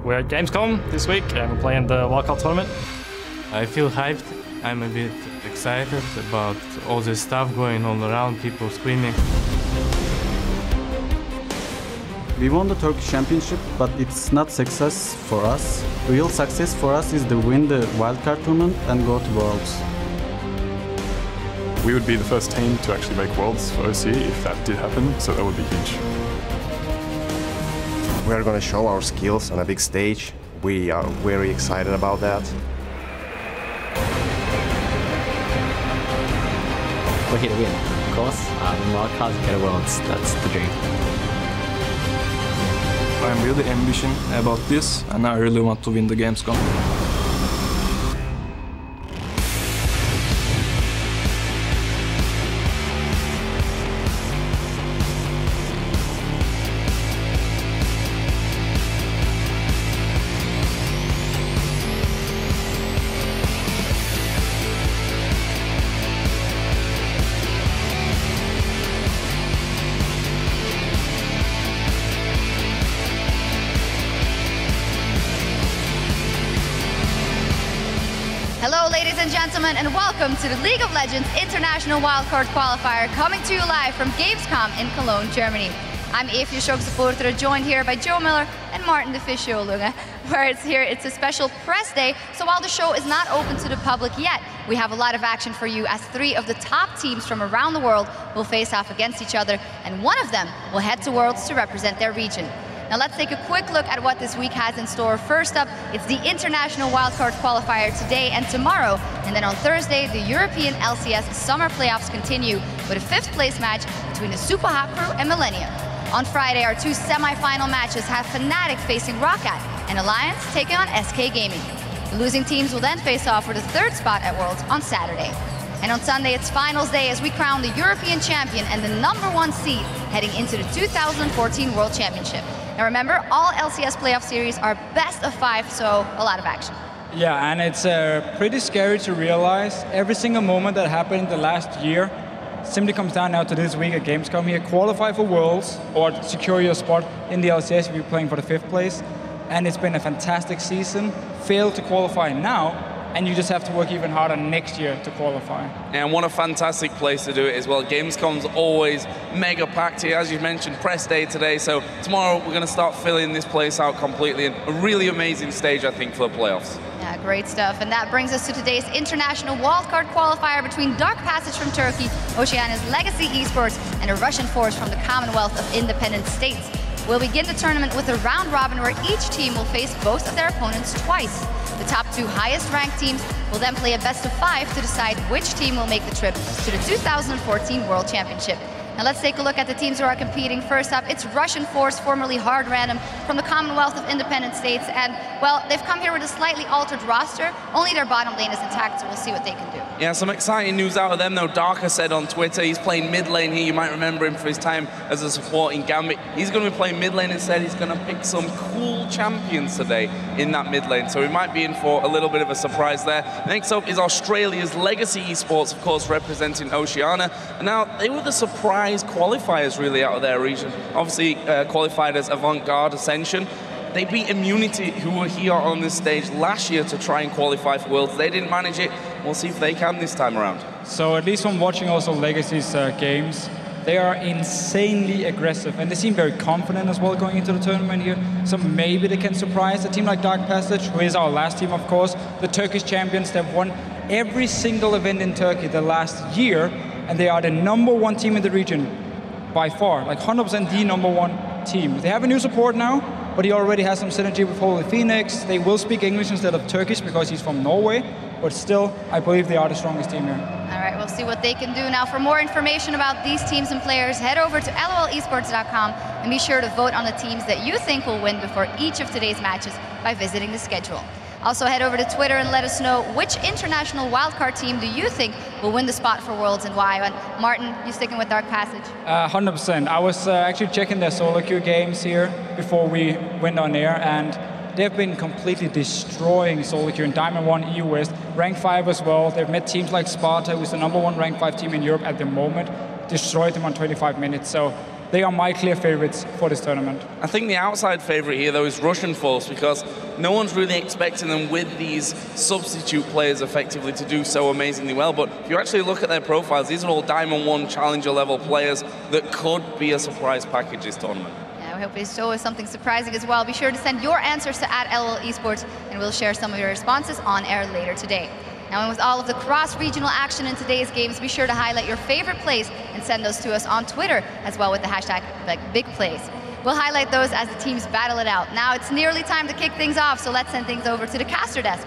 We're at Gamescom this week and we're playing the wildcard tournament. I feel hyped. I'm a bit excited about all this stuff going on around, people screaming. We won the Turkish Championship, but it's not success for us. Real success for us is to win the wildcard tournament and go to Worlds. We would be the first team to actually make Worlds for OCE if that did happen, so that would be huge. We are going to show our skills on a big stage. We are very excited about that. We're here to win, of course. The wildcards go to Worlds, that's the dream. I'm really ambitious about this and I really want to win the Gamescom. Hello ladies and gentlemen, and welcome to the League of Legends International Wildcard Qualifier, coming to you live from Gamescom in Cologne, Germany. I'm Evie Schok-supporter, joined here by Joe Miller and Martin de Fischolunge. Where it's a special press day, so while the show is not open to the public yet, we have a lot of action for you as 3 of the top teams from around the world will face off against each other, and one of them will head to Worlds to represent their region. Now let's take a quick look at what this week has in store. First up, it's the International Wildcard Qualifier today and tomorrow, and then on Thursday, the European LCS Summer Playoffs continue with a 5th place match between the Super Hot Crew and Millennium. On Friday, our 2 semi-final matches have Fnatic facing Roccat and Alliance taking on SK Gaming. The losing teams will then face off for the 3rd spot at Worlds on Saturday. And on Sunday, it's finals day as we crown the European champion and the #1 seed heading into the 2014 World Championship. Now remember, all LCS playoff series are best of 5, so a lot of action. Yeah, and it's pretty scary to realize every single moment that happened in the last year simply comes down now to this week at Gamescom here. Qualify for Worlds or secure your spot in the LCS if you're playing for the 5th place. And it's been a fantastic season. Fail to qualify now, and you just have to work even harder next year to qualify. And what a fantastic place to do it as well. Gamescom's always mega packed here. As you mentioned, press day today, so tomorrow we're going to start filling this place out completely. And a really amazing stage, I think, for the playoffs. Yeah, great stuff. And that brings us to today's International Wildcard Qualifier between Dark Passage from Turkey, Oceania's Legacy Esports, and a Russian force from the Commonwealth of Independent States. We'll begin the tournament with a round robin where each team will face both of their opponents twice. The top 2 highest ranked teams will then play a best of 5 to decide which team will make the trip to the 2014 World Championship. Now let's take a look at the teams who are competing. First up, it's Russian Force, formerly Hard Random, from the Commonwealth of Independent States. And, well, they've come here with a slightly altered roster. Only their bottom lane is intact, so we'll see what they can do. Yeah, some exciting news out of them, though. Darker said on Twitter he's playing mid lane here. You might remember him for his time as a support in Gambit. He's going to be playing mid lane instead. He's going to pick some cool champions today in that mid lane. So we might be in for a little bit of a surprise there. Next up is Australia's Legacy Esports, of course, representing Oceania. And now, they were the surprise qualifiers, really, out of their region. Obviously, qualified as Avant-Garde Ascension. They beat Immunity, who were here on this stage last year to try and qualify for Worlds. They didn't manage it. We'll see if they can this time around. So at least from watching also Legacy's games, they are insanely aggressive and they seem very confident as well going into the tournament here. So maybe they can surprise a team like Dark Passage, who is our last team, of course. The Turkish champions, they've won every single event in Turkey the last year, and they are the #1 team in the region by far, like 100% the #1 team. They have a new support now, but he already has some synergy with Holy Phoenix. They will speak English instead of Turkish because he's from Norway, but still, I believe they are the strongest team here. All right, we'll see what they can do. Now, for more information about these teams and players, head over to lolesports.com and be sure to vote on the teams that you think will win before each of today's matches by visiting the schedule. Also, head over to Twitter and let us know which international wildcard team do you think will win the spot for Worlds and why. And Martin, you sticking with Dark Passage? 100%. I was actually checking their solo queue games here before we went on air, and they've been completely destroying solo queue in Diamond 1, EU West, rank 5 as well. They've met teams like Sparta, who's the #1 rank 5 team in Europe at the moment, destroyed them on 25 minutes. So they are my clear favorites for this tournament. I think the outside favorite here, though, is Russian Force, because no one's really expecting them with these substitute players effectively to do so amazingly well. But if you actually look at their profiles, these are all Diamond 1 Challenger level players that could be a surprise package this tournament. Yeah, we hope they show us something surprising as well. Be sure to send your answers to @LOL Esports, and we'll share some of your responses on air later today. Now, and with all of the cross-regional action in today's games, be sure to highlight your favorite plays and send those to us on Twitter as well with the hashtag #BigPlays. We'll highlight those as the teams battle it out. Now it's nearly time to kick things off, so let's send things over to the caster desk.